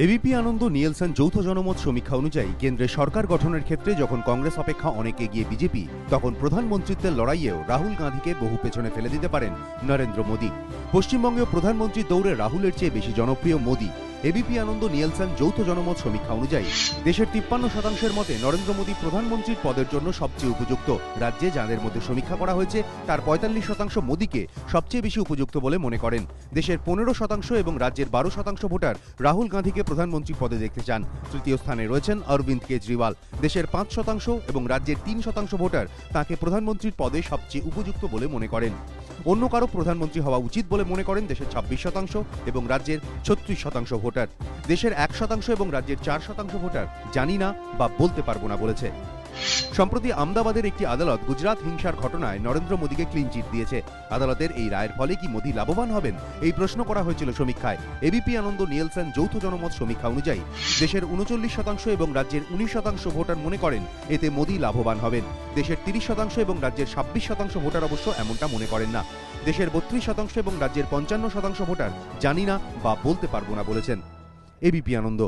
ABP আনন্দ নিয়েলসন যৌথ জনমত সমীক্ষা অনুযায়ী কেন্দ্রে সরকার গঠনের ক্ষেত্রে যখন কংগ্রেস অপেক্ষা অনেক এগিয়ে বিজেপি, তখন প্রধানমন্ত্রীত্বের লড়াইয়েও রাহুল গান্ধীকে বহু পেছনে ফেলে দিতে পারেন নরেন্দ্র মোদী। পশ্চিমবঙ্গেও প্রধানমন্ত্রীর দৌড়ে রাহুলের চেয়ে বেশি জনপ্রিয় মোদী। এবিপি আনন্দ নিয়েলসন যৌথ জনমত সমীক্ষা অনুযায়ী দেশের 53% মতে নরেন্দ্র মোদী প্রধানমন্ত্রীর পদের জন্য সবচেয়ে উপযুক্ত। রাজ্যে যাদের মধ্যে সমীক্ষা করা হয়েছে তার 45% মোদীকে সবচেয়ে বেশি উপযুক্ত বলে মনে করেন। দেশের 15% এবং রাজ্যের 12% ভোটার রাহুল গান্ধীকে প্রধানমন্ত্রী পদে দেখতে চান। তৃতীয় স্থানে রয়েছেন অরবিন্দ কেজরিওয়াল। দেশের 5% এবং রাজ্যের 3% ভোটার তাকে প্রধানমন্ত্রীর পদে সবচেয়ে উপযুক্ত বলে মনে করেন। অন্য কারো প্রধানমন্ত্রী হওয়া উচিত বলে মনে করেন দেশের 26% এবং রাজ্যের 36% ভোটার। দেশের 1% এবং রাজ্যের 4% ভোটার জানি না বা বলতে পারবো না বলেছে। সম্প্রতি আমদাবাদের একটি আদালত গুজরাট হিংসার ঘটনায় নরেন্দ্র মোদীকে ক্লিন চিট দিয়েছে। আদালতের এই রায়ের ফলে কি মোদী লাভবান হবেন, এই প্রশ্ন করা হয়েছিল সমীক্ষায়। এবিপি আনন্দ নিয়েলসন যৌথ জনমত সমীক্ষা অনুযায়ী দেশের 39% এবং রাজ্যের 19% ভোটার মনে করেন এতে মোদী লাভবান হবেন। দেশের 30% এবং রাজ্যের 26% ভোটার অবশ্য এমনটা মনে করেন না। দেশের 32% এবং রাজ্যের 55% ভোটার জানি না বা বলতে পারবো না বলেছেন। এবিপি আনন্দ।